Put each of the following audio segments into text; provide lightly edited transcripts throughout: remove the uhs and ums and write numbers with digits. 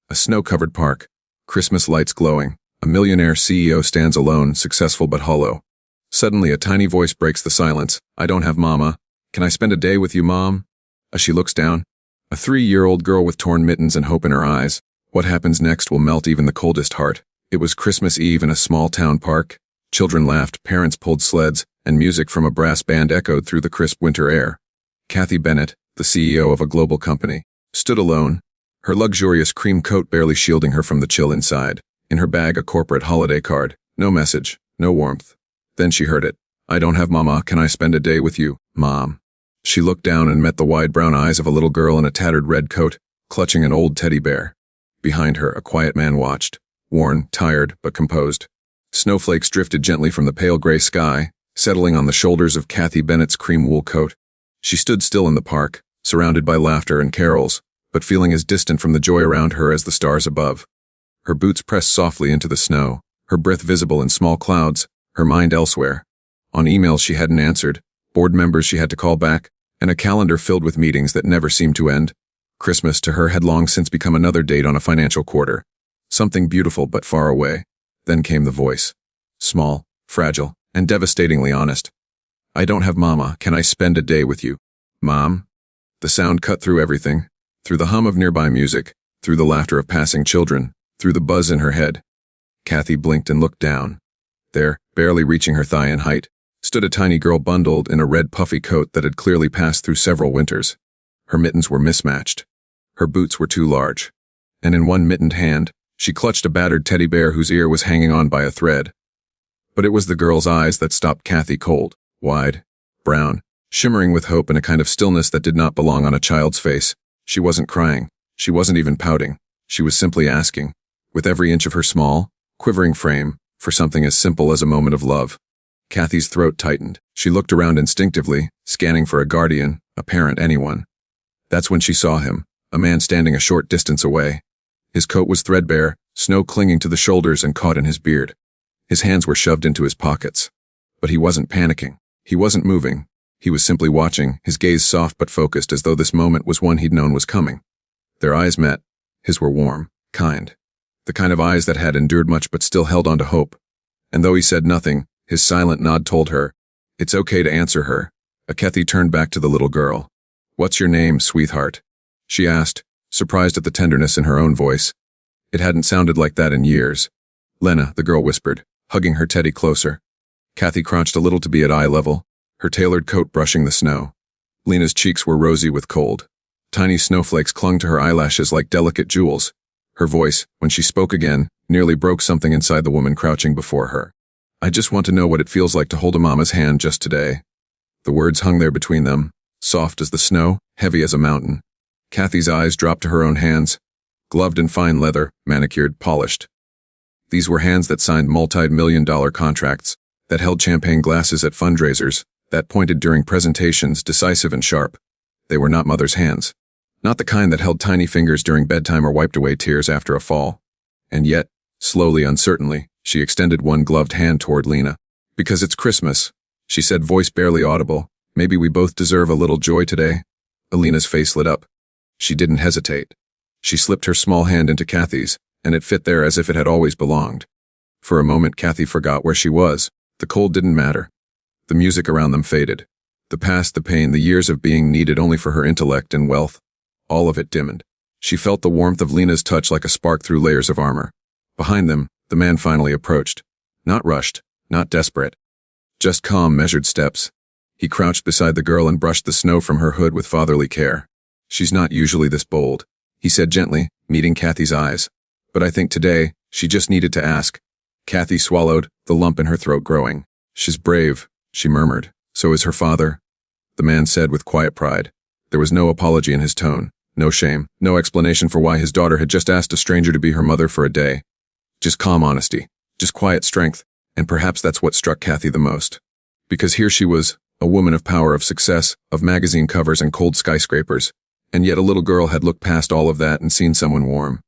A snow-covered park, Christmas lights glowing. A millionaire CEO stands alone, successful but hollow. Suddenly, a tiny voice breaks the silence. "I don't have mama. Can I spend a day with you, Mom?" As she looks down, a 3-year-old girl with torn mittens and hope in her eyes. What happens next will melt even the coldest heart. It was Christmas Eve in a small-town park. Children laughed, parents pulled sleds, and music from a brass band echoed through the crisp winter air. Kathy Bennett, the CEO of a global company, stood alone, her luxurious cream coat barely shielding her from the chill inside. In her bag, a corporate holiday card. No message, no warmth. Then she heard it. "I don't have mama. Can I spend a day with you, Mom?" She looked down and met the wide brown eyes of a little girl in a tattered red coat, clutching an old teddy bear. Behind her, a quiet man watched, worn, tired, but composed. Snowflakes drifted gently from the pale gray sky, settling on the shoulders of Kathy Bennett's cream wool coat. She stood still in the park, surrounded by laughter and carols, but feeling as distant from the joy around her as the stars above. Her boots pressed softly into the snow, her breath visible in small clouds, her mind elsewhere. On emails she hadn't answered, board members she had to call back, and a calendar filled with meetings that never seemed to end. Christmas to her had long since become another date on a financial quarter. Something beautiful but far away. Then came the voice. Small, fragile, and devastatingly honest. "I don't have mama. Can I spend a day with you, Mom?" The sound cut through everything, through the hum of nearby music, through the laughter of passing children, through the buzz in her head. Kathy blinked and looked down. There, barely reaching her thigh in height, stood a tiny girl bundled in a red puffy coat that had clearly passed through several winters. Her mittens were mismatched. Her boots were too large. And in one mittened hand, she clutched a battered teddy bear whose ear was hanging on by a thread. But it was the girl's eyes that stopped Kathy cold, wide, brown, shimmering with hope and a kind of stillness that did not belong on a child's face. She wasn't crying. She wasn't even pouting. She was simply asking, with every inch of her small, quivering frame, for something as simple as a moment of love. Kathy's throat tightened. She looked around instinctively, scanning for a guardian, a parent, anyone. That's when she saw him, a man standing a short distance away. His coat was threadbare, snow clinging to the shoulders and caught in his beard. His hands were shoved into his pockets. But he wasn't panicking. He wasn't moving. He was simply watching, his gaze soft but focused as though this moment was one he'd known was coming. Their eyes met. His were warm, kind. The kind of eyes that had endured much but still held on to hope. And though he said nothing, his silent nod told her, "It's okay to answer her." Kathy turned back to the little girl. "What's your name, sweetheart?" she asked, surprised at the tenderness in her own voice. It hadn't sounded like that in years. "Lena," the girl whispered, hugging her teddy closer. Kathy crouched a little to be at eye level, her tailored coat brushing the snow. Lena's cheeks were rosy with cold. Tiny snowflakes clung to her eyelashes like delicate jewels. Her voice, when she spoke again, nearly broke something inside the woman crouching before her. "I just want to know what it feels like to hold a mama's hand just today." The words hung there between them, soft as the snow, heavy as a mountain. Kathy's eyes dropped to her own hands, gloved in fine leather, manicured, polished. These were hands that signed multi-million-dollar contracts, that held champagne glasses at fundraisers, that pointed during presentations, decisive and sharp. They were not mother's hands. Not the kind that held tiny fingers during bedtime or wiped away tears after a fall. And yet, slowly, uncertainly, she extended one gloved hand toward Lena. "Because it's Christmas," she said, voice barely audible. "Maybe we both deserve a little joy today." Alina's face lit up. She didn't hesitate. She slipped her small hand into Kathy's, and it fit there as if it had always belonged. For a moment, Kathy forgot where she was. The cold didn't matter. The music around them faded. The past, the pain, the years of being needed only for her intellect and wealth. All of it dimmed. She felt the warmth of Lena's touch like a spark through layers of armor. Behind them, the man finally approached. Not rushed, not desperate. Just calm, measured steps. He crouched beside the girl and brushed the snow from her hood with fatherly care. "She's not usually this bold," he said gently, meeting Kathy's eyes. "But I think today, she just needed to ask." Kathy swallowed, the lump in her throat growing. "She's brave," she murmured. "So is her father," the man said with quiet pride. There was no apology in his tone, no shame, no explanation for why his daughter had just asked a stranger to be her mother for a day. Just calm honesty, just quiet strength, and perhaps that's what struck Kathy the most. Because here she was, a woman of power, of success, of magazine covers and cold skyscrapers, and yet a little girl had looked past all of that and seen someone warm.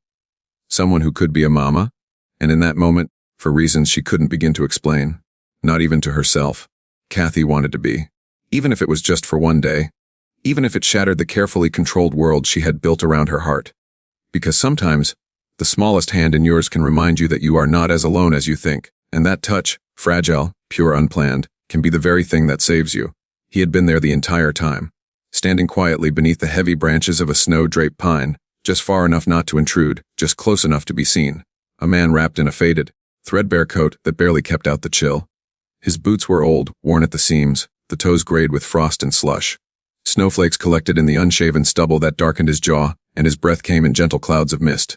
Someone who could be a mama, and in that moment, for reasons she couldn't begin to explain, not even to herself, Kathy wanted to be. Even if it was just for one day. Even if it shattered the carefully controlled world she had built around her heart. Because sometimes, The smallest hand in yours can remind you that you are not as alone as you think, and that touch, fragile, pure, unplanned, can be the very thing that saves you. He had been there the entire time, standing quietly beneath the heavy branches of a snow-draped pine, just far enough not to intrude, just close enough to be seen. A man wrapped in a faded, threadbare coat that barely kept out the chill. His boots were old, worn at the seams, the toes grayed with frost and slush. Snowflakes collected in the unshaven stubble that darkened his jaw, and his breath came in gentle clouds of mist.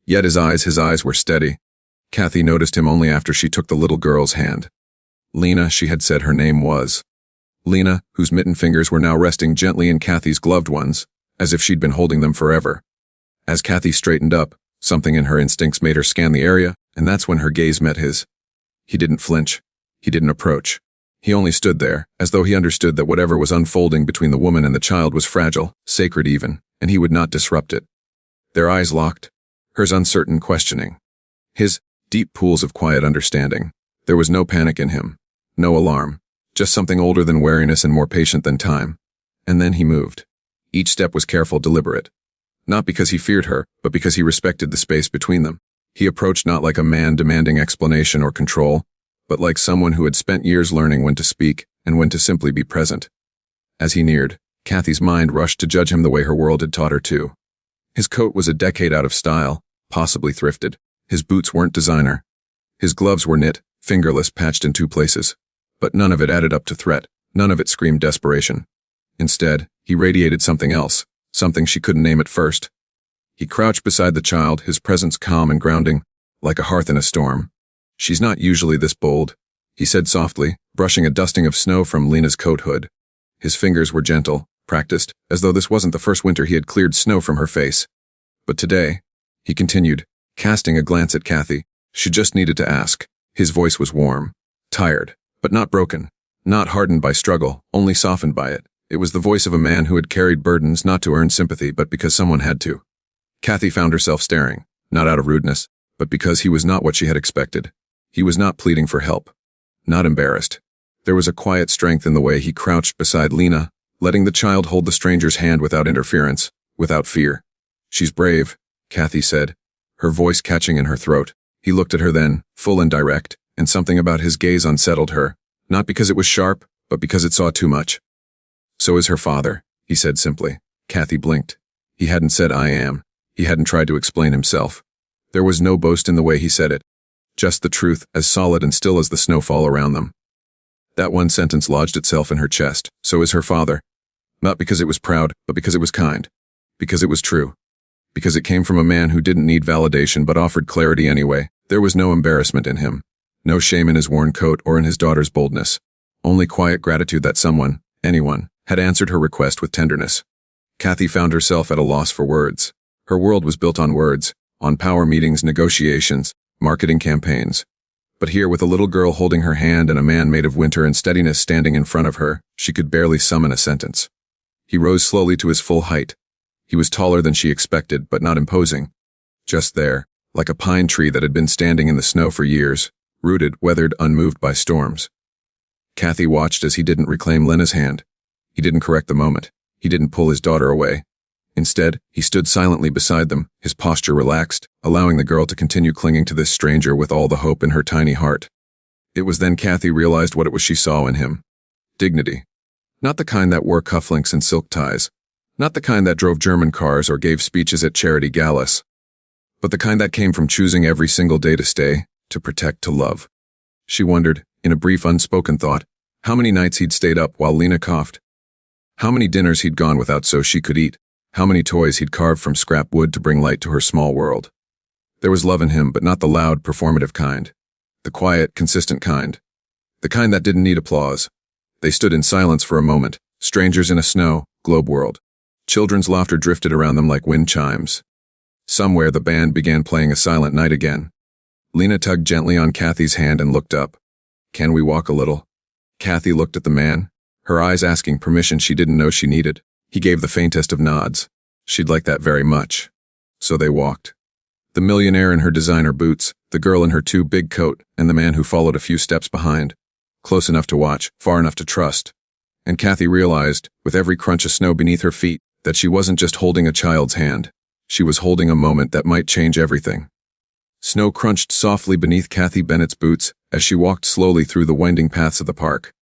Yet his eyes were steady. Kathy noticed him only after she took the little girl's hand. Lena, she had said her name was. Lena, whose mittened fingers were now resting gently in Kathy's gloved ones, as if she'd been holding them forever. As Kathy straightened up, something in her instincts made her scan the area, and that's when her gaze met his. He didn't flinch. He didn't approach. He only stood there, as though he understood that whatever was unfolding between the woman and the child was fragile, sacred even, and he would not disrupt it. Their eyes locked, hers uncertain, questioning. His, deep pools of quiet understanding. There was no panic in him, no alarm, just something older than wariness and more patient than time. And then he moved. Each step was careful, deliberate. Not because he feared her, but because he respected the space between them. He approached not like a man demanding explanation or control, but like someone who had spent years learning when to speak and when to simply be present. As he neared, Kathy's mind rushed to judge him the way her world had taught her to. His coat was a decade out of style, possibly thrifted. His boots weren't designer. His gloves were knit, fingerless, patched in 2 places. But none of it added up to threat, none of it screamed desperation. Instead, he radiated something else, something she couldn't name at first. He crouched beside the child, his presence calm and grounding, like a hearth in a storm. "She's not usually this bold," he said softly, brushing a dusting of snow from Lena's coat hood. His fingers were gentle, practiced, as though this wasn't the first winter he had cleared snow from her face. But today, he continued, casting a glance at Kathy, she just needed to ask. His voice was warm, tired, but not broken, not hardened by struggle, only softened by it. It was the voice of a man who had carried burdens not to earn sympathy but because someone had to. Kathy found herself staring, not out of rudeness, but because he was not what she had expected. He was not pleading for help, not embarrassed. There was a quiet strength in the way he crouched beside Lena, letting the child hold the stranger's hand without interference, without fear. "She's brave," Kathy said, her voice catching in her throat. He looked at her then, full and direct, and something about his gaze unsettled her, not because it was sharp, but because it saw too much. "So is her father," he said simply. Kathy blinked. He hadn't said "I am." He hadn't tried to explain himself. There was no boast in the way he said it. Just the truth, as solid and still as the snowfall around them. That one sentence lodged itself in her chest. So is her father. Not because it was proud, but because it was kind. Because it was true. Because it came from a man who didn't need validation but offered clarity anyway. There was no embarrassment in him. No shame in his worn coat or in his daughter's boldness. Only quiet gratitude that someone, anyone, had answered her request with tenderness. Kathy found herself at a loss for words. Her world was built on words, on power meetings, negotiations, marketing campaigns. But here, with a little girl holding her hand and a man made of winter and steadiness standing in front of her, she could barely summon a sentence. He rose slowly to his full height. He was taller than she expected, but not imposing. Just there, like a pine tree that had been standing in the snow for years, rooted, weathered, unmoved by storms. Kathy watched as he didn't reclaim Lena's hand. He didn't correct the moment. He didn't pull his daughter away. Instead, he stood silently beside them, his posture relaxed, allowing the girl to continue clinging to this stranger with all the hope in her tiny heart. It was then Kathy realized what it was she saw in him. Dignity. Not the kind that wore cufflinks and silk ties. Not the kind that drove German cars or gave speeches at charity galas. But the kind that came from choosing every single day to stay, to protect, to love. She wondered, in a brief unspoken thought, how many nights he'd stayed up while Lena coughed. How many dinners he'd gone without so she could eat. How many toys he'd carved from scrap wood to bring light to her small world. There was love in him, but not the loud, performative kind. The quiet, consistent kind. The kind that didn't need applause. They stood in silence for a moment, strangers in a snow, globe world. Children's laughter drifted around them like wind chimes. Somewhere the band began playing A Silent Night again. Lena tugged gently on Kathy's hand and looked up. "Can we walk a little?" Kathy looked at the man, her eyes asking permission she didn't know she needed. He gave the faintest of nods. She'd like that very much. So they walked. The millionaire in her designer boots, the girl in her too big coat, and the man who followed a few steps behind. Close enough to watch, far enough to trust. And Kathy realized, with every crunch of snow beneath her feet, that she wasn't just holding a child's hand. She was holding a moment that might change everything. Snow crunched softly beneath Kathy Bennett's boots as she walked slowly through the winding paths of the park.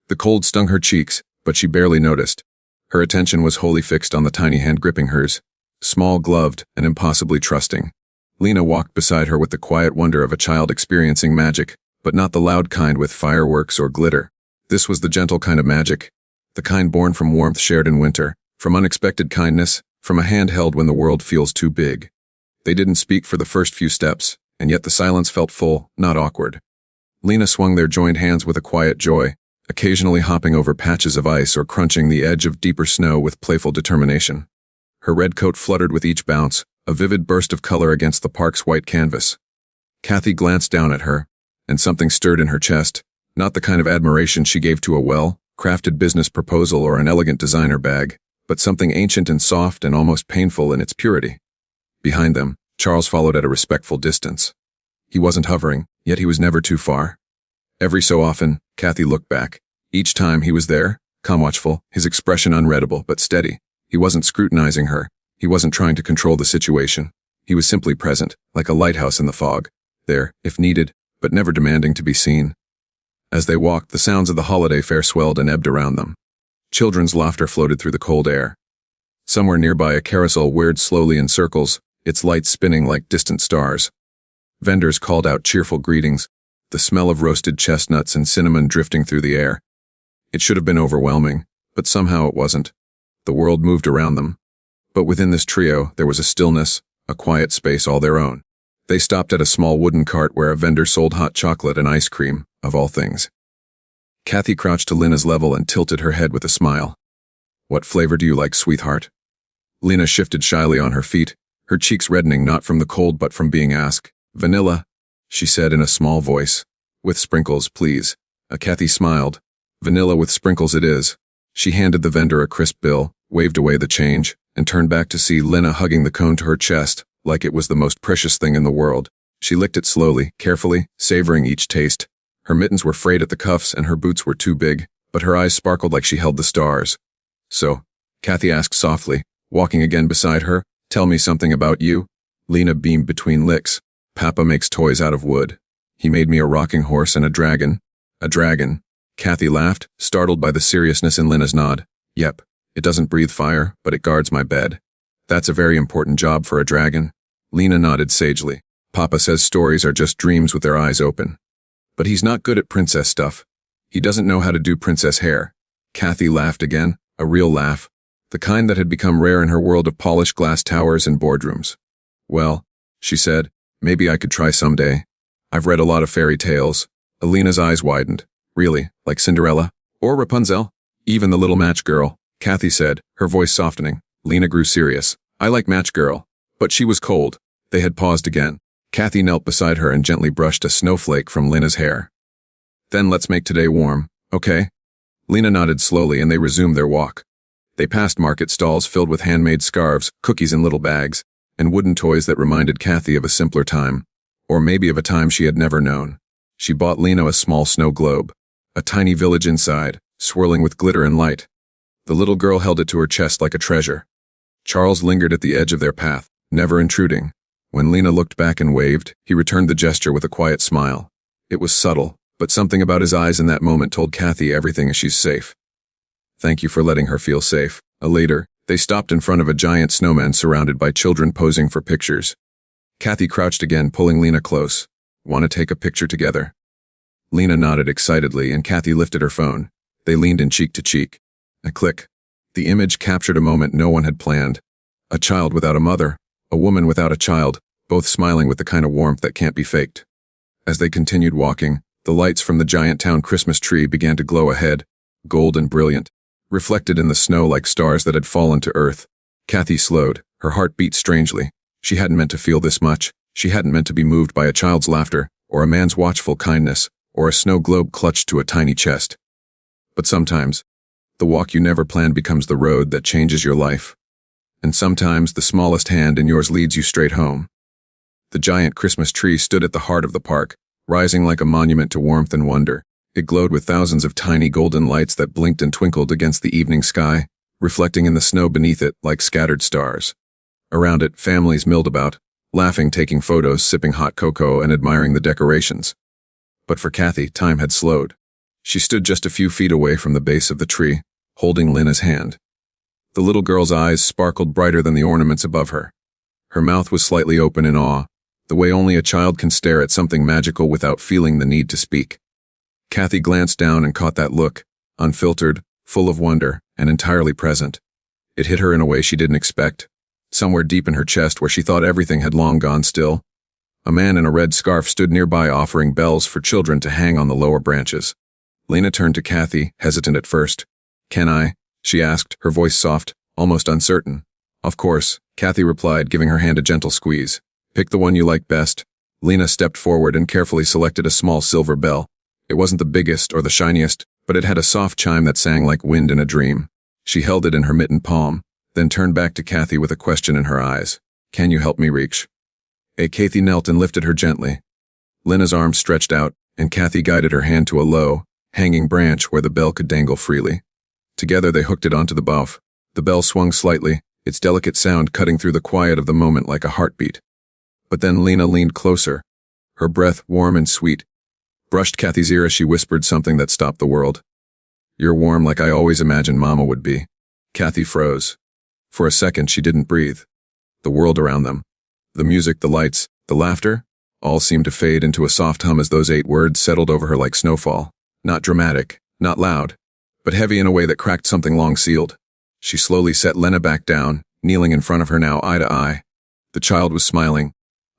The cold stung her cheeks, but she barely noticed. Her attention was wholly fixed on the tiny hand gripping hers, small, gloved, and impossibly trusting. Lena walked beside her with the quiet wonder of a child experiencing magic, but not the loud kind with fireworks or glitter. This was the gentle kind of magic, the kind born from warmth shared in winter, from unexpected kindness, from a hand held when the world feels too big. They didn't speak for the first few steps, and yet the silence felt full, not awkward. Lena swung their joined hands with a quiet joy, occasionally hopping over patches of ice or crunching the edge of deeper snow with playful determination. Her red coat fluttered with each bounce, a vivid burst of color against the park's white canvas. Kathy glanced down at her, and something stirred in her chest, not the kind of admiration she gave to a well-crafted business proposal or an elegant designer bag, but something ancient and soft and almost painful in its purity. Behind them, Charles followed at a respectful distance. He wasn't hovering, yet he was never too far. Every so often, Kathy looked back. Each time he was there, calm, watchful, his expression unreadable but steady. He wasn't scrutinizing her. He wasn't trying to control the situation. He was simply present, like a lighthouse in the fog, there, if needed, but never demanding to be seen. As they walked, the sounds of the holiday fair swelled and ebbed around them. Children's laughter floated through the cold air. Somewhere nearby, a carousel whirred slowly in circles, its lights spinning like distant stars. Vendors called out cheerful greetings, the smell of roasted chestnuts and cinnamon drifting through the air. It should have been overwhelming, but somehow it wasn't. The world moved around them. But within this trio, there was a stillness, a quiet space all their own. They stopped at a small wooden cart where a vendor sold hot chocolate and ice cream, of all things. Kathy crouched to Lena's level and tilted her head with a smile. "What flavor do you like, sweetheart?" Lena shifted shyly on her feet, her cheeks reddening not from the cold but from being asked. "Vanilla," she said in a small voice. "With sprinkles, please." Kathy smiled. "Vanilla with sprinkles it is." She handed the vendor a crisp bill, waved away the change, and turned back to see Lena hugging the cone to her chest, like it was the most precious thing in the world. She licked it slowly, carefully, savoring each taste. Her mittens were frayed at the cuffs and her boots were too big, but her eyes sparkled like she held the stars. "So," Kathy asked softly, walking again beside her, "tell me something about you." Lena beamed between licks. "Papa makes toys out of wood. He made me a rocking horse and a dragon." "A dragon?" Kathy laughed, startled by the seriousness in Lena's nod. "Yep. It doesn't breathe fire, but it guards my bed." "That's a very important job for a dragon." Lena nodded sagely. "Papa says stories are just dreams with their eyes open. But he's not good at princess stuff. He doesn't know how to do princess hair." Kathy laughed again, a real laugh, the kind that had become rare in her world of polished glass towers and boardrooms. "Well," she said, "maybe I could try someday. I've read a lot of fairy tales." Lena's eyes widened. "Really, like Cinderella? Or Rapunzel? Even the Little Match Girl?" Kathy said, her voice softening. Lena grew serious. "I like Match Girl." But she was cold. They had paused again. Kathy knelt beside her and gently brushed a snowflake from Lena's hair. "Then let's make today warm, okay?" Lena nodded slowly and they resumed their walk. They passed market stalls filled with handmade scarves, cookies in little bags, and wooden toys that reminded Kathy of a simpler time, or maybe of a time she had never known. She bought Lena a small snow globe, a tiny village inside, swirling with glitter and light. The little girl held it to her chest like a treasure. Charles lingered at the edge of their path, never intruding. When Lena looked back and waved, he returned the gesture with a quiet smile. It was subtle, but something about his eyes in that moment told Kathy everything is she's safe. "Thank you for letting her feel safe." Later, they stopped in front of a giant snowman surrounded by children posing for pictures. Kathy crouched again, pulling Lena close. "Want to take a picture together?" Lena nodded excitedly and Kathy lifted her phone. They leaned in cheek to cheek. A click. The image captured a moment no one had planned. A child without a mother, a woman without a child, both smiling with the kind of warmth that can't be faked. As they continued walking, the lights from the giant town Christmas tree began to glow ahead, gold and brilliant, reflected in the snow like stars that had fallen to earth. Kathy slowed, her heart beat strangely. She hadn't meant to feel this much. She hadn't meant to be moved by a child's laughter, or a man's watchful kindness, or a snow globe clutched to a tiny chest. But sometimes, the walk you never planned becomes the road that changes your life. And sometimes the smallest hand in yours leads you straight home. The giant Christmas tree stood at the heart of the park, rising like a monument to warmth and wonder. It glowed with thousands of tiny golden lights that blinked and twinkled against the evening sky, reflecting in the snow beneath it like scattered stars. Around it, families milled about, laughing, taking photos, sipping hot cocoa, and admiring the decorations. But for Kathy, time had slowed. She stood just a few feet away from the base of the tree, holding Lena's hand. The little girl's eyes sparkled brighter than the ornaments above her. Her mouth was slightly open in awe, the way only a child can stare at something magical without feeling the need to speak. Kathy glanced down and caught that look, unfiltered, full of wonder, and entirely present. It hit her in a way she didn't expect, somewhere deep in her chest where she thought everything had long gone still. A man in a red scarf stood nearby offering bells for children to hang on the lower branches. Lena turned to Kathy, hesitant at first. "Can I?" she asked, her voice soft, almost uncertain. "Of course," Kathy replied, giving her hand a gentle squeeze. "Pick the one you like best." Lena stepped forward and carefully selected a small silver bell. It wasn't the biggest or the shiniest, but it had a soft chime that sang like wind in a dream. She held it in her mittened palm, then turned back to Kathy with a question in her eyes. "Can you help me reach?" Kathy knelt and lifted her gently. Lena's arms stretched out, and Kathy guided her hand to a low, hanging branch where the bell could dangle freely. Together they hooked it onto the bough. The bell swung slightly, its delicate sound cutting through the quiet of the moment like a heartbeat. But then Lena leaned closer. Her breath, warm and sweet, brushed Kathy's ear as she whispered something that stopped the world. "You're warm like I always imagined Mama would be." Kathy froze. For a second she didn't breathe. The world around them, the music, the lights, the laughter, all seemed to fade into a soft hum as those 8 words settled over her like snowfall. Not dramatic, not loud, but heavy in a way that cracked something long sealed. She slowly set Lena back down, kneeling in front of her now eye to eye. The child was smiling,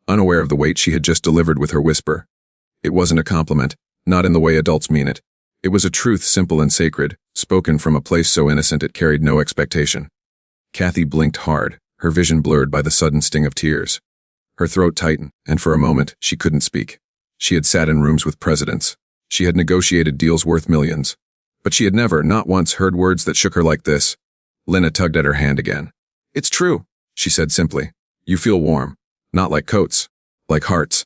unaware of the weight she had just delivered with her whisper. It wasn't a compliment, not in the way adults mean it. It was a truth simple and sacred, spoken from a place so innocent it carried no expectation. Kathy blinked hard, her vision blurred by the sudden sting of tears. Her throat tightened, and for a moment, she couldn't speak. She had sat in rooms with presidents. She had negotiated deals worth millions. But she had never, not once, heard words that shook her like this. Lena tugged at her hand again. "It's true," she said simply. "You feel warm. Not like coats. Like hearts."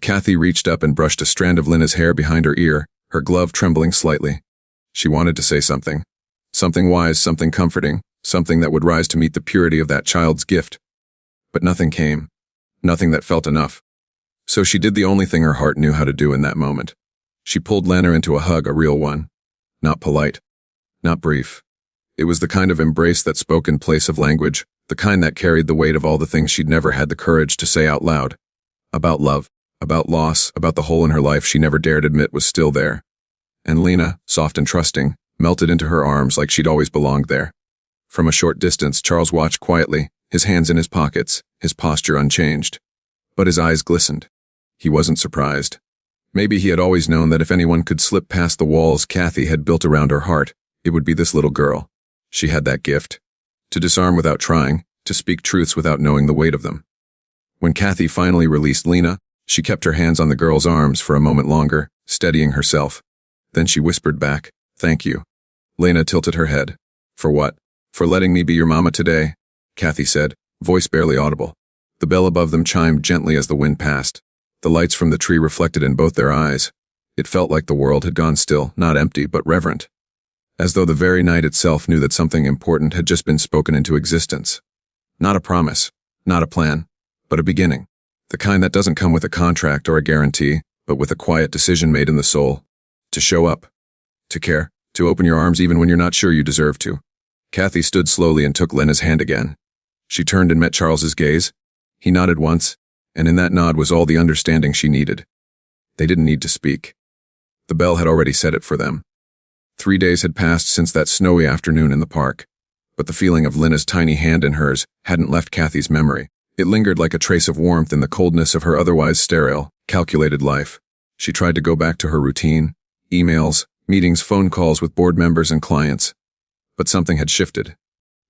Kathy reached up and brushed a strand of Lena's hair behind her ear, her glove trembling slightly. She wanted to say something. Something wise, something comforting, something that would rise to meet the purity of that child's gift. But nothing came. Nothing that felt enough. So she did the only thing her heart knew how to do in that moment. She pulled Lena into a hug, a real one. Not polite. Not brief. It was the kind of embrace that spoke in place of language, the kind that carried the weight of all the things she'd never had the courage to say out loud. About love, about loss, about the hole in her life she never dared admit was still there. And Lena, soft and trusting, melted into her arms like she'd always belonged there. From a short distance, Charles watched quietly, his hands in his pockets, his posture unchanged. But his eyes glistened. He wasn't surprised. Maybe he had always known that if anyone could slip past the walls Kathy had built around her heart, it would be this little girl. She had that gift. To disarm without trying, to speak truths without knowing the weight of them. When Kathy finally released Lena, she kept her hands on the girl's arms for a moment longer, steadying herself. Then she whispered back, "Thank you." Lena tilted her head. "For what?" "For letting me be your mama today," Kathy said, voice barely audible. The bell above them chimed gently as the wind passed. The lights from the tree reflected in both their eyes. It felt like the world had gone still, not empty, but reverent. As though the very night itself knew that something important had just been spoken into existence. Not a promise, not a plan, but a beginning. The kind that doesn't come with a contract or a guarantee, but with a quiet decision made in the soul. To show up. To care. To open your arms even when you're not sure you deserve to. Kathy stood slowly and took Lena's hand again. She turned and met Charles's gaze. He nodded once, and in that nod was all the understanding she needed. They didn't need to speak. The bell had already said it for them. 3 days had passed since that snowy afternoon in the park, but the feeling of Lena's tiny hand in hers hadn't left Kathy's memory. It lingered like a trace of warmth in the coldness of her otherwise sterile, calculated life. She tried to go back to her routine, emails, meetings, phone calls with board members and clients. But something had shifted.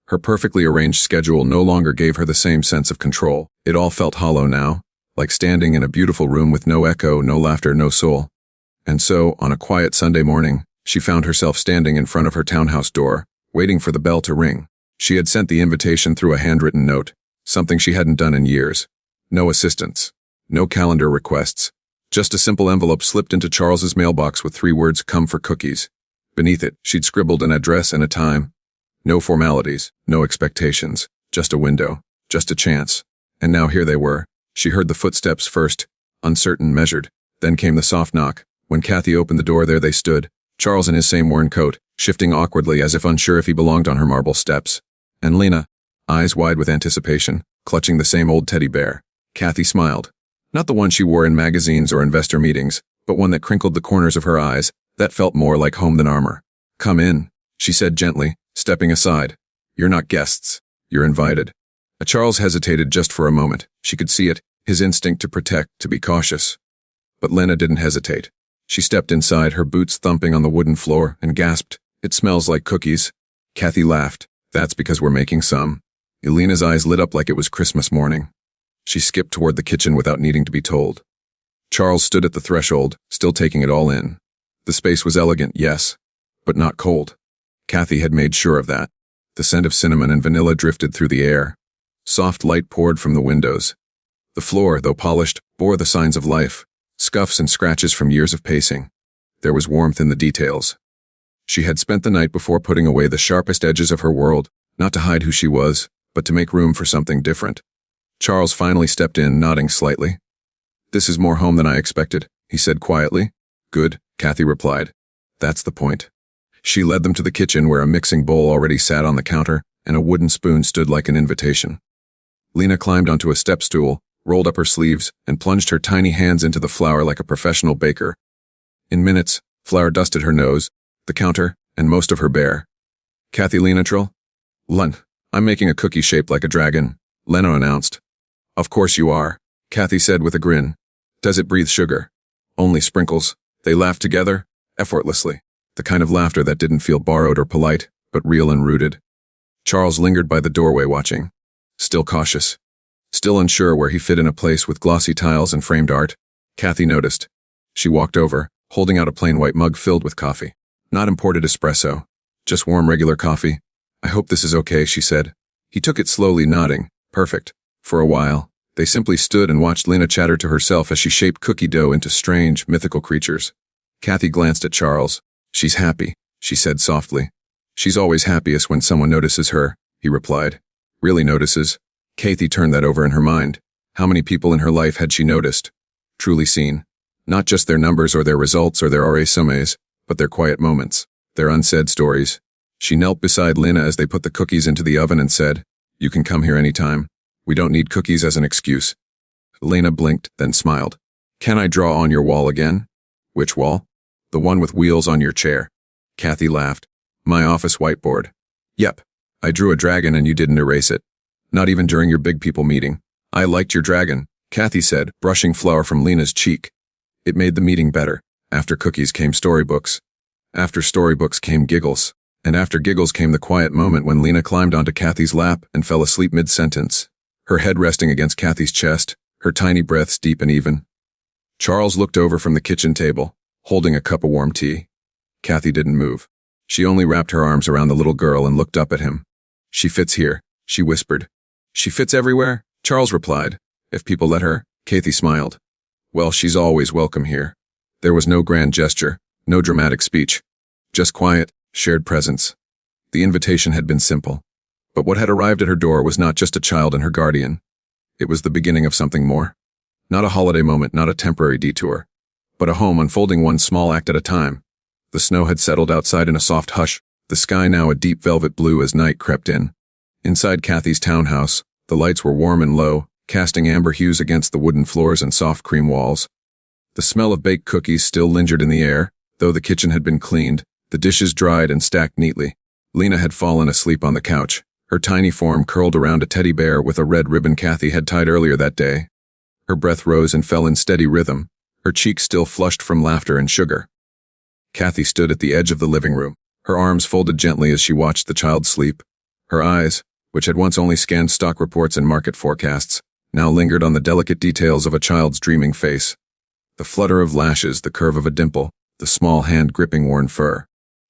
Her perfectly arranged schedule no longer gave her the same sense of control. It all felt hollow now, like standing in a beautiful room with no echo, no laughter, no soul. And so, on a quiet Sunday morning, she found herself standing in front of her townhouse door, waiting for the bell to ring. She had sent the invitation through a handwritten note, something she hadn't done in years. No assistants, no calendar requests, just a simple envelope slipped into Charles's mailbox with 3 words, "Come for cookies." Beneath it, she'd scribbled an address and a time. No formalities, no expectations, just a window, Just a chance. And now here they were. She heard the footsteps first, uncertain, measured. Then came the soft knock. When Kathy opened the door, there they stood, Charles in his same worn coat, shifting awkwardly as if unsure if he belonged on her marble steps. And Lena, eyes wide with anticipation, clutching the same old teddy bear. Kathy smiled. Not the one she wore in magazines or investor meetings, but one that crinkled the corners of her eyes, that felt more like home than armor. Come in, she said gently, stepping aside. You're not guests. You're invited. Charles hesitated just for a moment. She could see it, his instinct to protect, to be cautious. But Lena didn't hesitate. She stepped inside, her boots thumping on the wooden floor, and gasped, "It smells like cookies." Kathy laughed. "That's because we're making some." Elena's eyes lit up like it was Christmas morning. She skipped toward the kitchen without needing to be told. Charles stood at the threshold, still taking it all in. The space was elegant, yes, but not cold. Kathy had made sure of that. The scent of cinnamon and vanilla drifted through the air. Soft light poured from the windows. The floor, though polished, bore the signs of life, scuffs and scratches from years of pacing. There was warmth in the details. She had spent the night before putting away the sharpest edges of her world, not to hide who she was, but to make room for something different. Charles finally stepped in, nodding slightly. "This is more home than I expected," he said quietly. "Good," Kathy replied. "That's the point." She led them to the kitchen where a mixing bowl already sat on the counter and a wooden spoon stood like an invitation. Lena climbed onto a step stool, rolled up her sleeves, and plunged her tiny hands into the flour like a professional baker. In minutes, flour dusted her nose, the counter, and most of her bear. "Kathy, Lena-tril?" "Lun, I'm making a cookie shaped like a dragon," Lena announced. "Of course you are," Kathy said with a grin. "Does it breathe sugar?" "Only sprinkles." They laughed together, effortlessly, the kind of laughter that didn't feel borrowed or polite, but real and rooted. Charles lingered by the doorway watching, still cautious, still unsure where he fit in a place with glossy tiles and framed art. Kathy noticed. She walked over, holding out a plain white mug filled with coffee. Not imported espresso, just warm regular coffee. "I hope this is okay," she said. He took it slowly, nodding. Perfect. For a while, they simply stood and watched Lena chatter to herself as she shaped cookie dough into strange, mythical creatures. Kathy glanced at Charles. "She's happy," she said softly. "She's always happiest when someone notices her," he replied. "Really notices?" Kathy turned that over in her mind. How many people in her life had she noticed? Truly seen? Not just their numbers or their results or their resumes, but their quiet moments, their unsaid stories. She knelt beside Lena as they put the cookies into the oven and said, "You can come here anytime. We don't need cookies as an excuse." Lena blinked, then smiled. "Can I draw on your wall again?" "Which wall?" "The one with wheels on your chair." Kathy laughed. "My office whiteboard." "Yep. I drew a dragon and you didn't erase it. Not even during your big people meeting." "I liked your dragon," Kathy said, brushing flour from Lena's cheek. It made the meeting better. After cookies came storybooks. After storybooks came giggles. And after giggles came the quiet moment when Lena climbed onto Kathy's lap and fell asleep mid-sentence, her head resting against Kathy's chest, her tiny breaths deep and even. Charles looked over from the kitchen table, holding a cup of warm tea. Kathy didn't move. She only wrapped her arms around the little girl and looked up at him. "She fits here," she whispered. "She fits everywhere," Charles replied. "If people let her." Kathy smiled. "Well, she's always welcome here." There was no grand gesture, no dramatic speech. Just quiet, shared presence. The invitation had been simple. But what had arrived at her door was not just a child and her guardian. It was the beginning of something more. Not a holiday moment, not a temporary detour, but a home unfolding one small act at a time. The snow had settled outside in a soft hush, the sky now a deep velvet blue as night crept in. Inside Kathy's townhouse, the lights were warm and low, casting amber hues against the wooden floors and soft cream walls. The smell of baked cookies still lingered in the air, though the kitchen had been cleaned, the dishes dried and stacked neatly. Lena had fallen asleep on the couch, her tiny form curled around a teddy bear with a red ribbon Kathy had tied earlier that day. Her breath rose and fell in steady rhythm, her cheeks still flushed from laughter and sugar. Kathy stood at the edge of the living room, her arms folded gently as she watched the child sleep. Her eyes, which had once only scanned stock reports and market forecasts, now lingered on the delicate details of a child's dreaming face. The flutter of lashes, the curve of a dimple, the small hand gripping worn fur.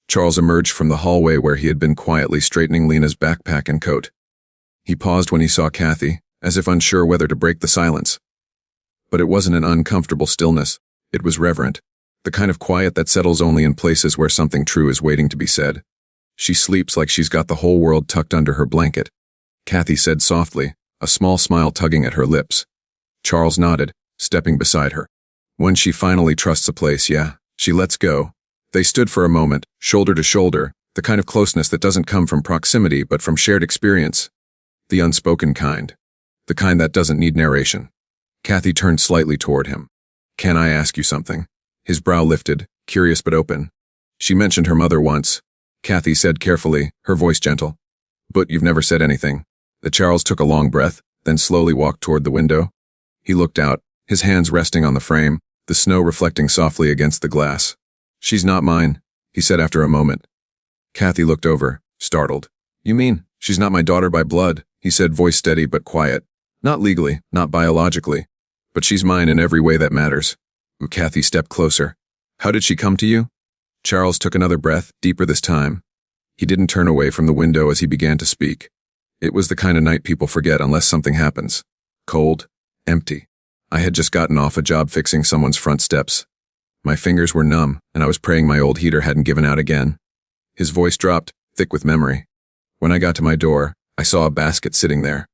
Charles emerged from the hallway where he had been quietly straightening Lena's backpack and coat. He paused when he saw Kathy, as if unsure whether to break the silence. But it wasn't an uncomfortable stillness. It was reverent, the kind of quiet that settles only in places where something true is waiting to be said. "She sleeps like she's got the whole world tucked under her blanket," Kathy said softly, a small smile tugging at her lips. Charles nodded, stepping beside her. When she finally trusts a place, yeah, she lets go. They stood for a moment, shoulder to shoulder, the kind of closeness that doesn't come from proximity but from shared experience. The unspoken kind. The kind that doesn't need narration. Kathy turned slightly toward him. "Can I ask you something?" His brow lifted, curious but open. "She mentioned her mother once," Kathy said carefully, her voice gentle. "But you've never said anything." Charles took a long breath, then slowly walked toward the window. He looked out, his hands resting on the frame, the snow reflecting softly against the glass. "She's not mine," he said after a moment. Kathy looked over, startled. "You mean, she's not my daughter by blood?" he said, voice steady but quiet. "Not legally, not biologically. But she's mine in every way that matters." Kathy stepped closer. "How did she come to you?" Charles took another breath, deeper this time. He didn't turn away from the window as he began to speak. It was the kind of night people forget unless something happens. Cold, empty. I had just gotten off a job fixing someone's front steps. My fingers were numb, and I was praying my old heater hadn't given out again. His voice dropped, thick with memory. When I got to my door, I saw a basket sitting there.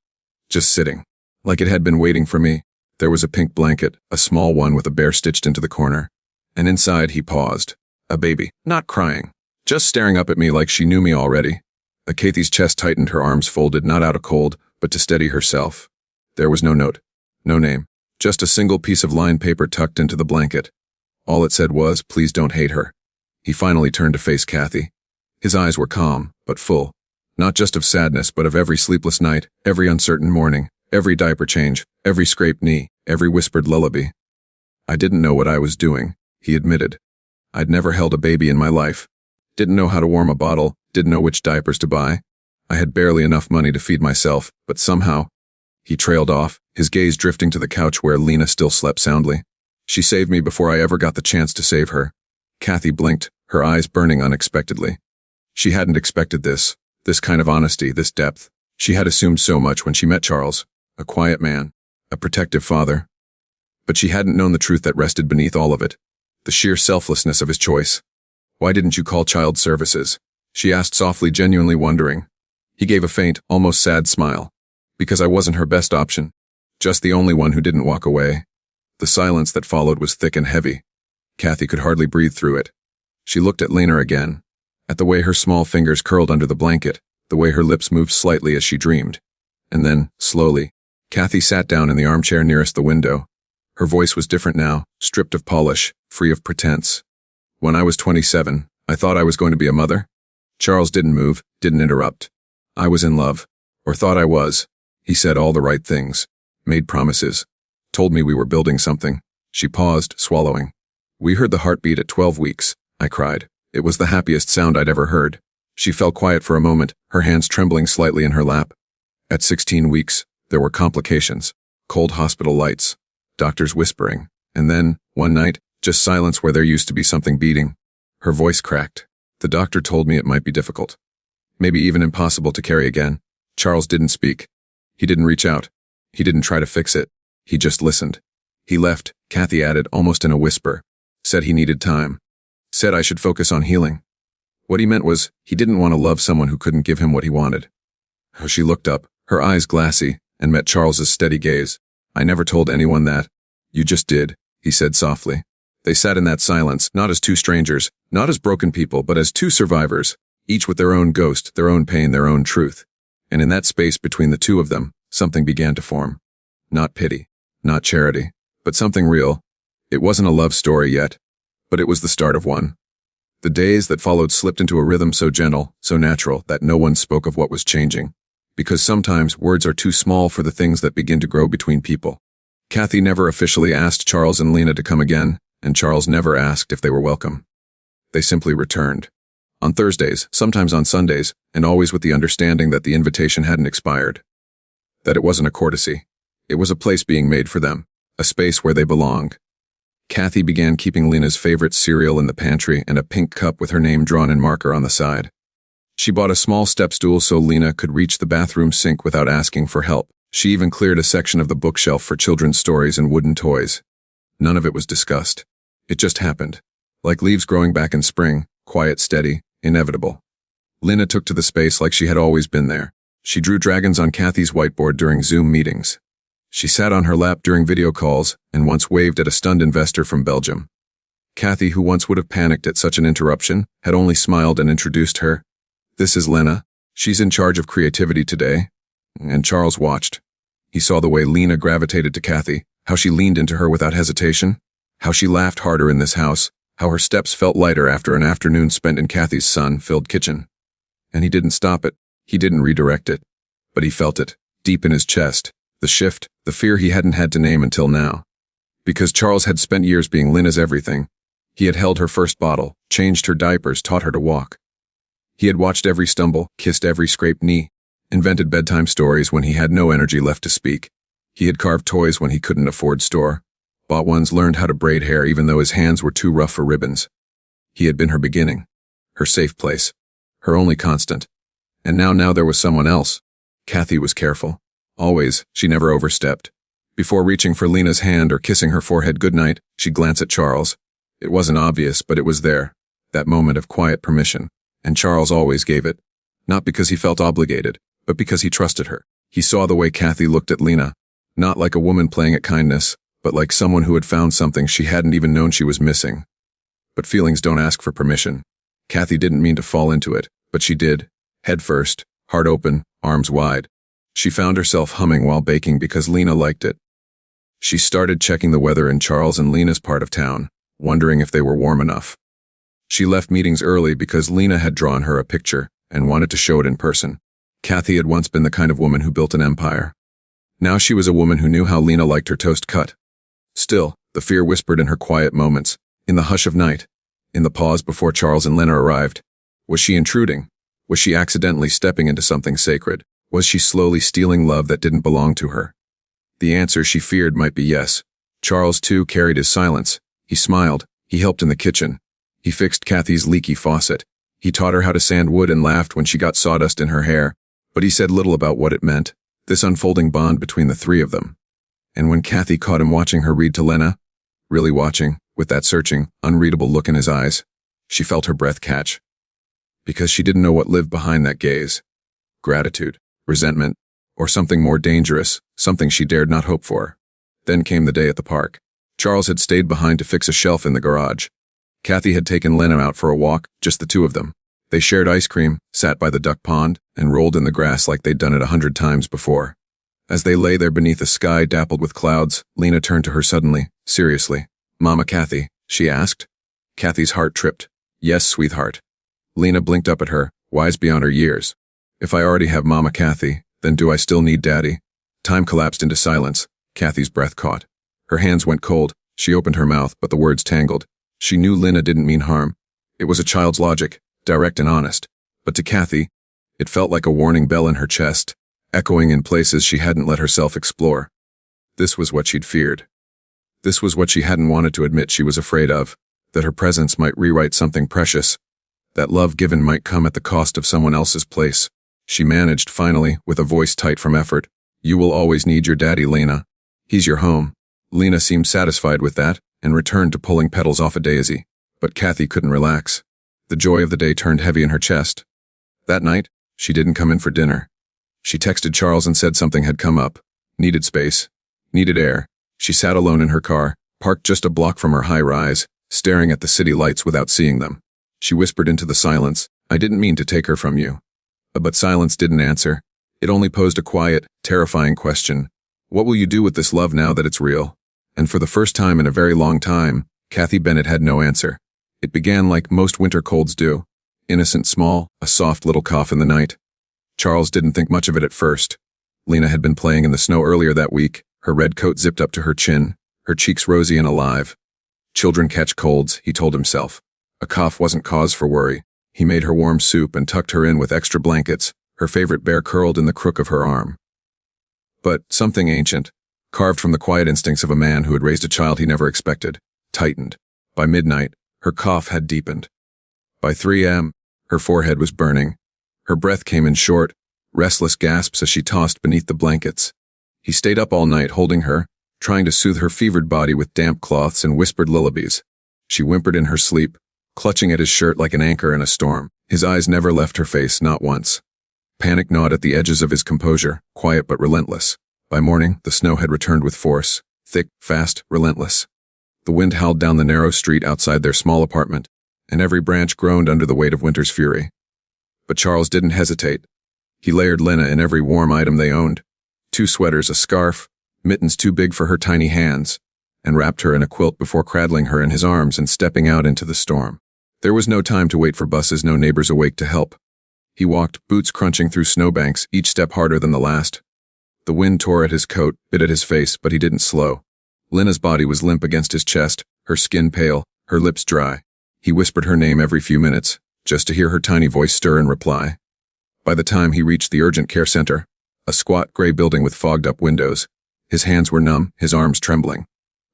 Just sitting. Like it had been waiting for me. There was a pink blanket, a small one with a bear stitched into the corner. And inside he paused. A baby, not crying. Just staring up at me like she knew me already. Kathy's chest tightened, her arms folded, not out of cold, but to steady herself. There was no note. No name. Just a single piece of lined paper tucked into the blanket. All it said was, "Please don't hate her." He finally turned to face Kathy. His eyes were calm, but full. Not just of sadness, but of every sleepless night, every uncertain morning, every diaper change, every scraped knee, every whispered lullaby. "I didn't know what I was doing," he admitted. "I'd never held a baby in my life. Didn't know how to warm a bottle, didn't know which diapers to buy. I had barely enough money to feed myself, but somehow—" He trailed off, his gaze drifting to the couch where Lena still slept soundly. "She saved me before I ever got the chance to save her." Kathy blinked, her eyes burning unexpectedly. She hadn't expected this kind of honesty, this depth. She had assumed so much when she met Charles, a quiet man, a protective father. But she hadn't known the truth that rested beneath all of it, the sheer selflessness of his choice. "Why didn't you call child services?" she asked softly, genuinely wondering. He gave a faint, almost sad smile. "Because I wasn't her best option. Just the only one who didn't walk away." The silence that followed was thick and heavy. Kathy could hardly breathe through it. She looked at Lena again, at the way her small fingers curled under the blanket, the way her lips moved slightly as she dreamed. And then, slowly, Kathy sat down in the armchair nearest the window. Her voice was different now, stripped of polish, free of pretense. "When I was 27, I thought I was going to be a mother." Charles didn't move, didn't interrupt. "I was in love, or thought I was." He said all the right things, made promises, told me we were building something. She paused, swallowing. "We heard the heartbeat at 12 weeks, I cried. It was the happiest sound I'd ever heard. She fell quiet for a moment, her hands trembling slightly in her lap. At 16 weeks, there were complications, cold hospital lights, doctors whispering, and then, one night, just silence where there used to be something beating." Her voice cracked. "The doctor told me it might be difficult. Maybe even impossible to carry again." Charles didn't speak. He didn't reach out. He didn't try to fix it. He just listened. "He left," Kathy added, almost in a whisper. "Said he needed time. Said I should focus on healing." What he meant was, he didn't want to love someone who couldn't give him what he wanted. She looked up, her eyes glassy, and met Charles's steady gaze. "I never told anyone that." "You just did," he said softly. They sat in that silence, not as two strangers, not as broken people, but as two survivors, each with their own ghost, their own pain, their own truth. And in that space between the two of them, something began to form. Not pity, not charity, but something real. It wasn't a love story yet, but it was the start of one. The days that followed slipped into a rhythm so gentle, so natural, that no one spoke of what was changing. Because sometimes words are too small for the things that begin to grow between people. Kathy never officially asked Charles and Lena to come again, and Charles never asked if they were welcome. They simply returned. On Thursdays, sometimes on Sundays, and always with the understanding that the invitation hadn't expired. That it wasn't a courtesy. It was a place being made for them, a space where they belonged. Kathy began keeping Lena's favorite cereal in the pantry and a pink cup with her name drawn in marker on the side. She bought a small step stool so Lena could reach the bathroom sink without asking for help. She even cleared a section of the bookshelf for children's stories and wooden toys. None of it was discussed. It just happened. Like leaves growing back in spring, quiet, steady, inevitable. Lena took to the space like she had always been there. She drew dragons on Kathy's whiteboard during Zoom meetings. She sat on her lap during video calls and once waved at a stunned investor from Belgium. Kathy, who once would have panicked at such an interruption, had only smiled and introduced her. "This is Lena. She's in charge of creativity today." And Charles watched. He saw the way Lena gravitated to Kathy, how she leaned into her without hesitation, how she laughed harder in this house, how her steps felt lighter after an afternoon spent in Kathy's sun-filled kitchen. And he didn't stop it. He didn't redirect it. But he felt it, deep in his chest, the shift, the fear he hadn't had to name until now. Because Charles had spent years being Lena's everything. He had held her first bottle, changed her diapers, taught her to walk. He had watched every stumble, kissed every scraped knee, invented bedtime stories when he had no energy left to speak. He had carved toys when he couldn't afford store, bought ones, learned how to braid hair even though his hands were too rough for ribbons. He had been her beginning, her safe place, her only constant. And now there was someone else. Kathy was careful. Always, she never overstepped. Before reaching for Lena's hand or kissing her forehead goodnight, she'd glance at Charles. It wasn't obvious, but it was there, that moment of quiet permission, and Charles always gave it. Not because he felt obligated, but because he trusted her. He saw the way Kathy looked at Lena, not like a woman playing at kindness, but like someone who had found something she hadn't even known she was missing. But feelings don't ask for permission. Kathy didn't mean to fall into it, but she did, head first, heart open, arms wide. She found herself humming while baking because Lena liked it. She started checking the weather in Charles and Lena's part of town, wondering if they were warm enough. She left meetings early because Lena had drawn her a picture and wanted to show it in person. Kathy had once been the kind of woman who built an empire. Now she was a woman who knew how Lena liked her toast cut. Still, the fear whispered in her quiet moments, in the hush of night, in the pause before Charles and Lena arrived. Was she intruding? Was she accidentally stepping into something sacred? Was she slowly stealing love that didn't belong to her? The answer she feared might be yes. Charles, too, carried his silence. He smiled. He helped in the kitchen. He fixed Kathy's leaky faucet. He taught her how to sand wood and laughed when she got sawdust in her hair. But he said little about what it meant, this unfolding bond between the three of them. And when Kathy caught him watching her read to Lena, really watching, with that searching, unreadable look in his eyes, she felt her breath catch. Because she didn't know what lived behind that gaze. Gratitude, resentment, or something more dangerous, something she dared not hope for. Then came the day at the park. Charles had stayed behind to fix a shelf in the garage. Kathy had taken Lena out for a walk, just the two of them. They shared ice cream, sat by the duck pond, and rolled in the grass like they'd done it 100 times before. As they lay there beneath a sky dappled with clouds, Lena turned to her suddenly, seriously. "Mama Kathy," she asked. Kathy's heart tripped. "Yes, sweetheart." Lena blinked up at her, wise beyond her years. "If I already have Mama Kathy, then do I still need Daddy?" Time collapsed into silence. Kathy's breath caught. Her hands went cold. She opened her mouth, but the words tangled. She knew Lena didn't mean harm. It was a child's logic, direct and honest. But to Kathy, it felt like a warning bell in her chest, echoing in places she hadn't let herself explore. This was what she'd feared. This was what she hadn't wanted to admit she was afraid of, that her presence might rewrite something precious, that love given might come at the cost of someone else's place. She managed, finally, with a voice tight from effort. "You will always need your daddy, Lena. He's your home." Lena seemed satisfied with that, and returned to pulling petals off a daisy. But Kathy couldn't relax. The joy of the day turned heavy in her chest. That night, she didn't come in for dinner. She texted Charles and said something had come up. Needed space. Needed air. She sat alone in her car, parked just a block from her high-rise, staring at the city lights without seeing them. She whispered into the silence, "I didn't mean to take her from you." But silence didn't answer. It only posed a quiet, terrifying question. What will you do with this love now that it's real? And for the first time in a very long time, Kathy Bennett had no answer. It began like most winter colds do. Innocent, small, a soft little cough in the night. Charles didn't think much of it at first. Lena had been playing in the snow earlier that week, her red coat zipped up to her chin, her cheeks rosy and alive. Children catch colds, he told himself. A cough wasn't cause for worry. He made her warm soup and tucked her in with extra blankets, her favorite bear curled in the crook of her arm. But something ancient, carved from the quiet instincts of a man who had raised a child he never expected, tightened. By midnight, her cough had deepened. By 3 a.m., her forehead was burning. Her breath came in short, restless gasps as she tossed beneath the blankets. He stayed up all night holding her, trying to soothe her fevered body with damp cloths and whispered lullabies. She whimpered in her sleep, clutching at his shirt like an anchor in a storm. His eyes never left her face, not once. Panic gnawed at the edges of his composure, quiet but relentless. By morning, the snow had returned with force, thick, fast, relentless. The wind howled down the narrow street outside their small apartment, and every branch groaned under the weight of winter's fury. But Charles didn't hesitate. He layered Lena in every warm item they owned. 2 sweaters, a scarf, mittens too big for her tiny hands, and wrapped her in a quilt before cradling her in his arms and stepping out into the storm. There was no time to wait for buses, no neighbors awake to help. He walked, boots crunching through snowbanks, each step harder than the last. The wind tore at his coat, bit at his face, but he didn't slow. Lena's body was limp against his chest, her skin pale, her lips dry. He whispered her name every few minutes, just to hear her tiny voice stir in reply. By the time he reached the urgent care center, a squat gray building with fogged-up windows, his hands were numb, his arms trembling.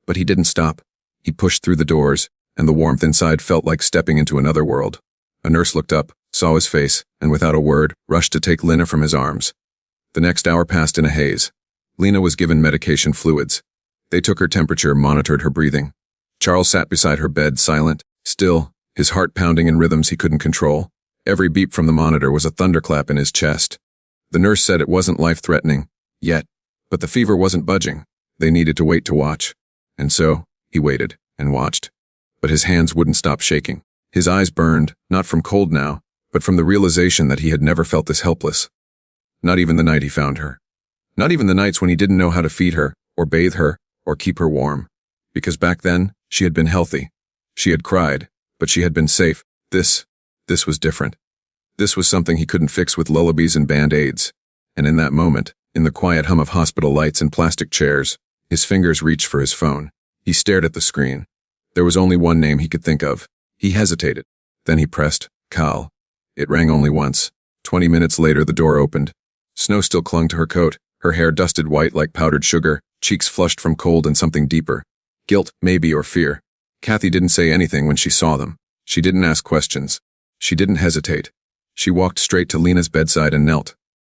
But he didn't stop. He pushed through the doors, and the warmth inside felt like stepping into another world. A nurse looked up, saw his face, and without a word, rushed to take Lena from his arms. The next hour passed in a haze. Lena was given medication fluids. They took her temperature, monitored her breathing. Charles sat beside her bed, silent, still, his heart pounding in rhythms he couldn't control. Every beep from the monitor was a thunderclap in his chest. The nurse said it wasn't life-threatening, yet, but the fever wasn't budging. They needed to wait to watch. And so, he waited, and watched. But his hands wouldn't stop shaking. His eyes burned, not from cold now, but from the realization that he had never felt this helpless. Not even the night he found her. Not even the nights when he didn't know how to feed her, or bathe her, or keep her warm. Because back then, she had been healthy. She had cried, but she had been safe. This was different. This was something he couldn't fix with lullabies and band-aids. And in that moment, in the quiet hum of hospital lights and plastic chairs, his fingers reached for his phone. He stared at the screen. There was only one name he could think of. He hesitated. Then he pressed, "Cal." It rang only once. 20 minutes later, the door opened. Snow still clung to her coat, her hair dusted white like powdered sugar, cheeks flushed from cold and something deeper. Guilt, maybe, or fear. Kathy didn't say anything when she saw them. She didn't ask questions. She didn't hesitate. She walked straight to Lena's bedside and knelt.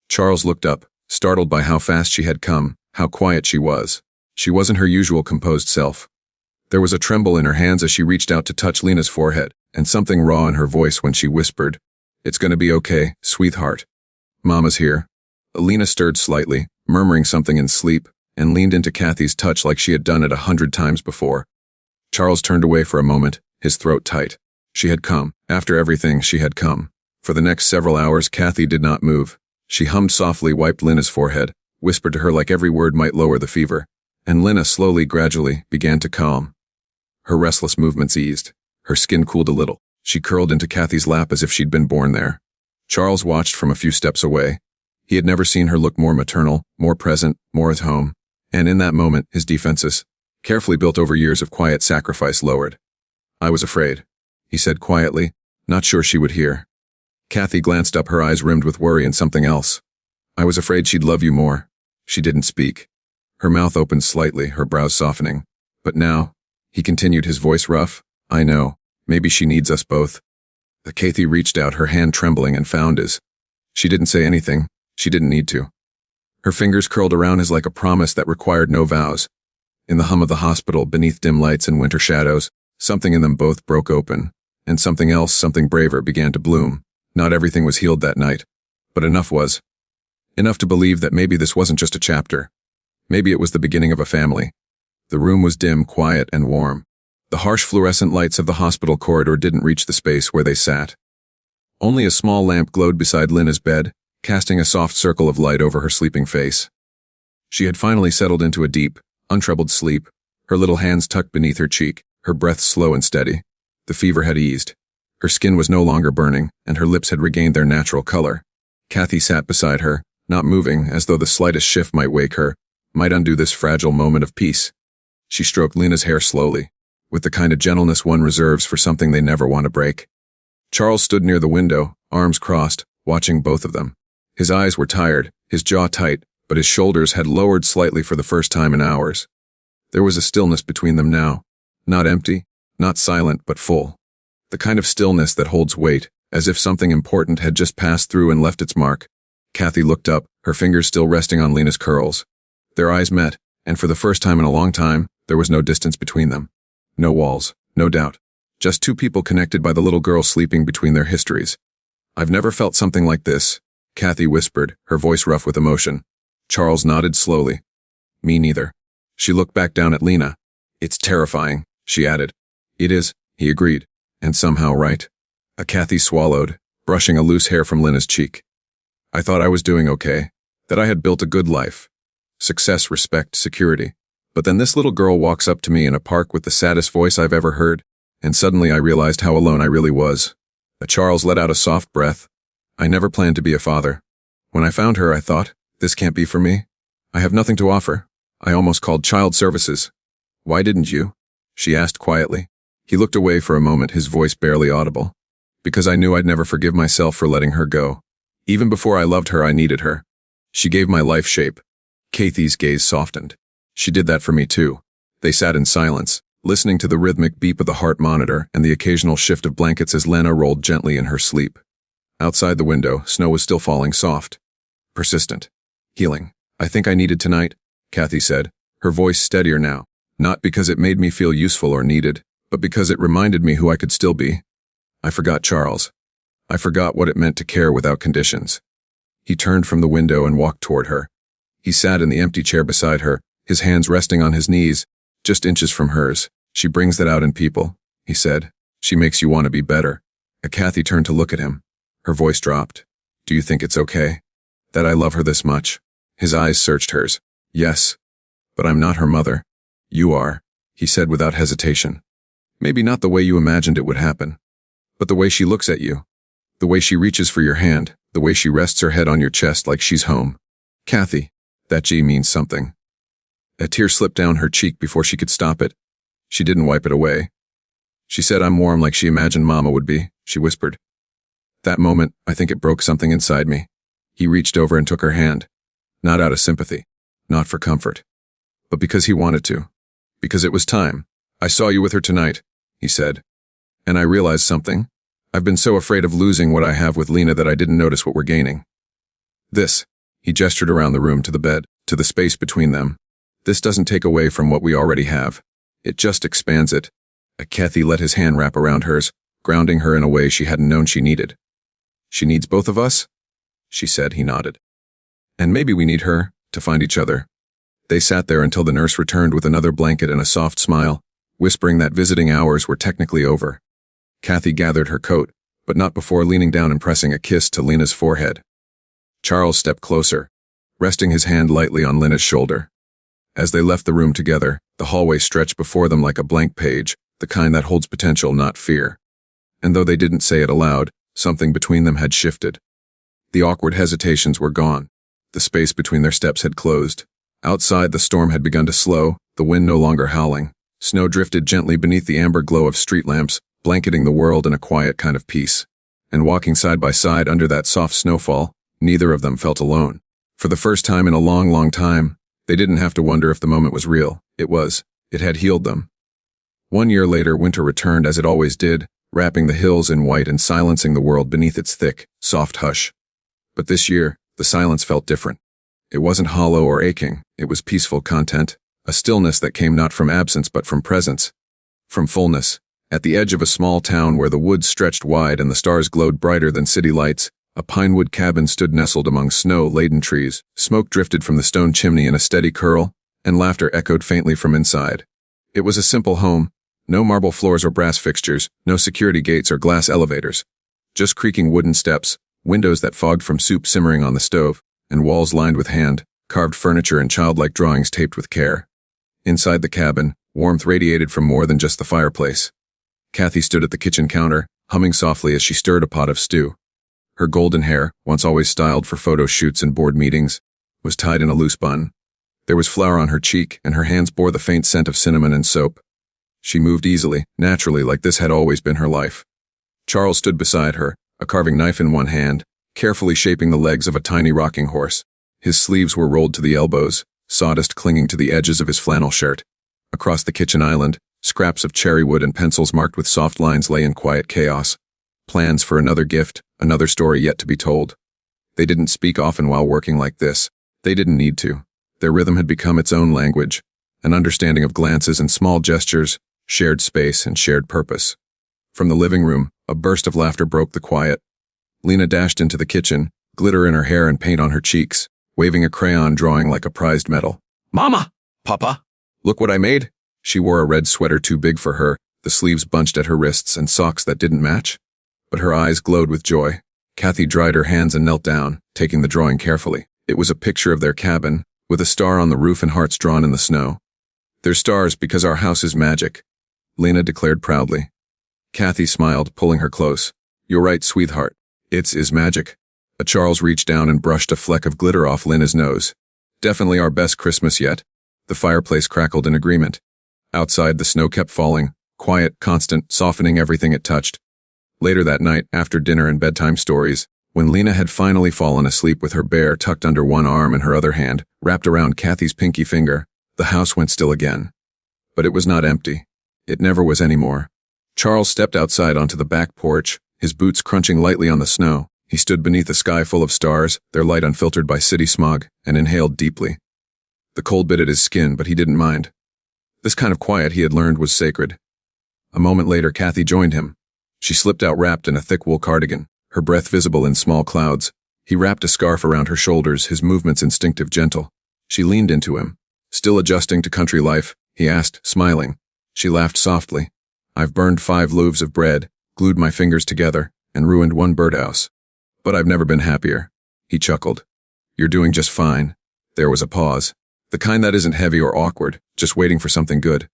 Charles looked up, startled by how fast she had come, how quiet she was. She wasn't her usual composed self. There was a tremble in her hands as she reached out to touch Lena's forehead, and something raw in her voice when she whispered, "It's gonna be okay, sweetheart. Mama's here." Lena stirred slightly, murmuring something in sleep, and leaned into Kathy's touch like she had done it 100 times before. Charles turned away for a moment, his throat tight. She had come. After everything, she had come. For the next several hours, Kathy did not move. She hummed softly, wiped Lena's forehead, whispered to her like every word might lower the fever. And Lena slowly, gradually, began to calm. Her restless movements eased. Her skin cooled a little. She curled into Kathy's lap as if she'd been born there. Charles watched from a few steps away. He had never seen her look more maternal, more present, more at home. And in that moment, his defenses, carefully built over years of quiet sacrifice, lowered. "I was afraid," he said quietly, not sure she would hear. Kathy glanced up, her eyes rimmed with worry and something else. "I was afraid she'd love you more." She didn't speak. Her mouth opened slightly, her brows softening. "But now," he continued, his voice rough, "I know. Maybe she needs us both." Kathy reached out, her hand trembling, and found his. She didn't say anything. She didn't need to. Her fingers curled around his like a promise that required no vows. In the hum of the hospital, beneath dim lights and winter shadows, something in them both broke open, and something else, something braver, began to bloom. Not everything was healed that night, but enough was. Enough to believe that maybe this wasn't just a chapter. Maybe it was the beginning of a family. The room was dim, quiet, and warm. The harsh fluorescent lights of the hospital corridor didn't reach the space where they sat. Only a small lamp glowed beside Lena's bed, casting a soft circle of light over her sleeping face. She had finally settled into a deep, untroubled sleep, her little hands tucked beneath her cheek, her breath slow and steady. The fever had eased. Her skin was no longer burning, and her lips had regained their natural color. Kathy sat beside her, not moving, as though the slightest shift might wake her, might undo this fragile moment of peace. She stroked Lena's hair slowly, with the kind of gentleness one reserves for something they never want to break. Charles stood near the window, arms crossed, watching both of them. His eyes were tired, his jaw tight, but his shoulders had lowered slightly for the first time in hours. There was a stillness between them now, not empty, not silent, but full. The kind of stillness that holds weight, as if something important had just passed through and left its mark. Kathy looked up, her fingers still resting on Lena's curls. Their eyes met, and for the first time in a long time, there was no distance between them. No walls, no doubt. Just two people connected by the little girl sleeping between their histories. "I've never felt something like this," Kathy whispered, her voice rough with emotion. Charles nodded slowly. Me neither. She looked back down at Lena. It's terrifying, she added. It is, he agreed. And somehow right. Kathy swallowed, brushing a loose hair from Lena's cheek. I thought I was doing okay, that I had built a good life. Success, respect, security. But then this little girl walks up to me in a park with the saddest voice I've ever heard, and suddenly I realized how alone I really was. Charles let out a soft breath. I never planned to be a father. When I found her, I thought, this can't be for me. I have nothing to offer. I almost called child services. Why didn't you? She asked quietly. He looked away for a moment, his voice barely audible. Because I knew I'd never forgive myself for letting her go. Even before I loved her, I needed her. She gave my life shape. Kathy's gaze softened. She did that for me too. They sat in silence, listening to the rhythmic beep of the heart monitor and the occasional shift of blankets as Lena rolled gently in her sleep. Outside the window, snow was still falling soft. Persistent. Healing. I think I needed tonight, Kathy said, her voice steadier now. Not because it made me feel useful or needed, but because it reminded me who I could still be. I forgot Charles. I forgot what it meant to care without conditions. He turned from the window and walked toward her. He sat in the empty chair beside her, his hands resting on his knees, just inches from hers. She brings that out in people, he said. She makes you want to be better. Kathy turned to look at him. Her voice dropped. Do you think it's okay? That I love her this much? His eyes searched hers. Yes. But I'm not her mother. You are, he said without hesitation. Maybe not the way you imagined it would happen. But the way she looks at you. The way she reaches for your hand. The way she rests her head on your chest like she's home. Kathy, that G means something. A tear slipped down her cheek before she could stop it. She didn't wipe it away. She said I'm warm like she imagined Mama would be, she whispered. That moment, I think it broke something inside me. He reached over and took her hand. Not out of sympathy. Not for comfort. But because he wanted to. Because it was time. I saw you with her tonight, he said. And I realized something. I've been so afraid of losing what I have with Lena that I didn't notice what we're gaining. This, he gestured around the room to the bed, to the space between them. This doesn't take away from what we already have. It just expands it. Kathy let his hand wrap around hers, grounding her in a way she hadn't known she needed. She needs both of us? She said. He nodded. And maybe we need her, to find each other. They sat there until the nurse returned with another blanket and a soft smile, whispering that visiting hours were technically over. Kathy gathered her coat, but not before leaning down and pressing a kiss to Lena's forehead. Charles stepped closer, resting his hand lightly on Lena's shoulder. As they left the room together, the hallway stretched before them like a blank page, the kind that holds potential, not fear. And though they didn't say it aloud, something between them had shifted. The awkward hesitations were gone. The space between their steps had closed. Outside, the storm had begun to slow, the wind no longer howling. Snow drifted gently beneath the amber glow of street lamps, blanketing the world in a quiet kind of peace. And walking side by side under that soft snowfall, neither of them felt alone. For the first time in a long, long time, they didn't have to wonder if the moment was real. It was. It had healed them. 1 year later, winter returned as it always did, wrapping the hills in white and silencing the world beneath its thick, soft hush. But this year, the silence felt different. It wasn't hollow or aching. It was peaceful content, a stillness that came not from absence but from presence. From fullness. At the edge of a small town where the woods stretched wide and the stars glowed brighter than city lights, a pinewood cabin stood nestled among snow-laden trees. Smoke drifted from the stone chimney in a steady curl, and laughter echoed faintly from inside. It was a simple home. No marble floors or brass fixtures, no security gates or glass elevators. Just creaking wooden steps, windows that fogged from soup simmering on the stove, and walls lined with hand-carved furniture and childlike drawings taped with care. Inside the cabin, warmth radiated from more than just the fireplace. Kathy stood at the kitchen counter, humming softly as she stirred a pot of stew. Her golden hair, once always styled for photo shoots and board meetings, was tied in a loose bun. There was flour on her cheek, and her hands bore the faint scent of cinnamon and soap. She moved easily, naturally, like this had always been her life. Charles stood beside her, a carving knife in one hand, carefully shaping the legs of a tiny rocking horse. His sleeves were rolled to the elbows, sawdust clinging to the edges of his flannel shirt. Across the kitchen island, scraps of cherry wood and pencils marked with soft lines lay in quiet chaos. Plans for another gift, another story yet to be told. They didn't speak often while working like this. They didn't need to. Their rhythm had become its own language, an understanding of glances and small gestures, shared space and shared purpose. From the living room, a burst of laughter broke the quiet. Lena dashed into the kitchen, glitter in her hair and paint on her cheeks, waving a crayon drawing like a prized medal. Mama! Papa! Look what I made! She wore a red sweater too big for her, the sleeves bunched at her wrists and socks that didn't match. But her eyes glowed with joy. Kathy dried her hands and knelt down, taking the drawing carefully. It was a picture of their cabin, with a star on the roof and hearts drawn in the snow. They're stars because our house is magic, Lena declared proudly. Kathy smiled, pulling her close. You're right, sweetheart. It's is magic. Charles reached down and brushed a fleck of glitter off Lena's nose. Definitely our best Christmas yet. The fireplace crackled in agreement. Outside, the snow kept falling, quiet, constant, softening everything it touched. Later that night, after dinner and bedtime stories, when Lena had finally fallen asleep with her bear tucked under one arm and her other hand wrapped around Kathy's pinky finger, the house went still again. But it was not empty. It never was anymore. Charles stepped outside onto the back porch, his boots crunching lightly on the snow. He stood beneath a sky full of stars, their light unfiltered by city smog, and inhaled deeply. The cold bit at his skin, but he didn't mind. This kind of quiet, he had learned, was sacred. A moment later, Kathy joined him. She slipped out wrapped in a thick wool cardigan, her breath visible in small clouds. He wrapped a scarf around her shoulders, his movements instinctive, gentle. She leaned into him. Still adjusting to country life, he asked, smiling. She laughed softly. I've burned 5 loaves of bread, glued my fingers together, and ruined 1 birdhouse. But I've never been happier. He chuckled. You're doing just fine. There was a pause. The kind that isn't heavy or awkward, just waiting for something good.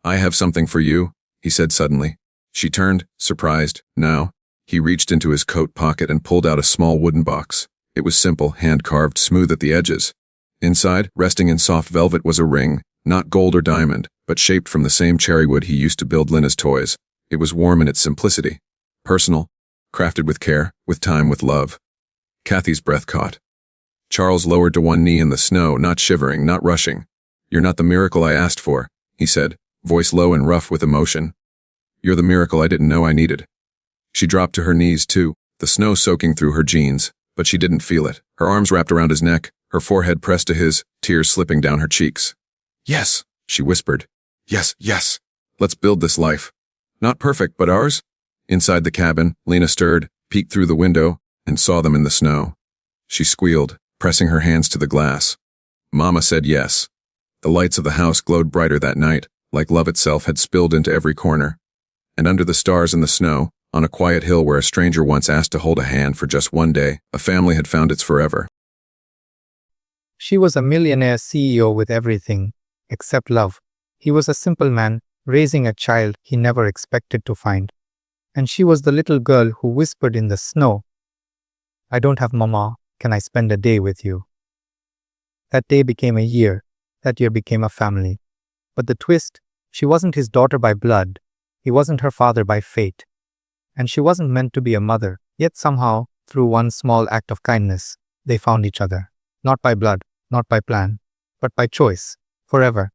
I have something for you, he said suddenly. She turned, surprised. Now. He reached into his coat pocket and pulled out a small wooden box. It was simple, hand-carved, smooth at the edges. Inside, resting in soft velvet, was a ring, not gold or diamond, but shaped from the same cherry wood he used to build Lena's toys. It was warm in its simplicity. Personal. Crafted with care, with time, with love. Kathy's breath caught. Charles lowered to one knee in the snow, not shivering, not rushing. You're not the miracle I asked for, he said, voice low and rough with emotion. You're the miracle I didn't know I needed. She dropped to her knees, too, the snow soaking through her jeans, but she didn't feel it. Her arms wrapped around his neck, her forehead pressed to his, tears slipping down her cheeks. Yes, she whispered. Yes, yes. Let's build this life. Not perfect, but ours? Inside the cabin, Lena stirred, peeked through the window, and saw them in the snow. She squealed, pressing her hands to the glass. Mama said yes. The lights of the house glowed brighter that night, like love itself had spilled into every corner. And under the stars and the snow, on a quiet hill where a stranger once asked to hold a hand for just one day, a family had found its forever. She was a millionaire CEO with everything, except love. He was a simple man, raising a child he never expected to find. And she was the little girl who whispered in the snow, I don't have mama, can I spend a day with you? That day became a year, that year became a family. But the twist, she wasn't his daughter by blood, he wasn't her father by fate. And she wasn't meant to be a mother, yet somehow, through one small act of kindness, they found each other. Not by blood, not by plan, but by choice, forever.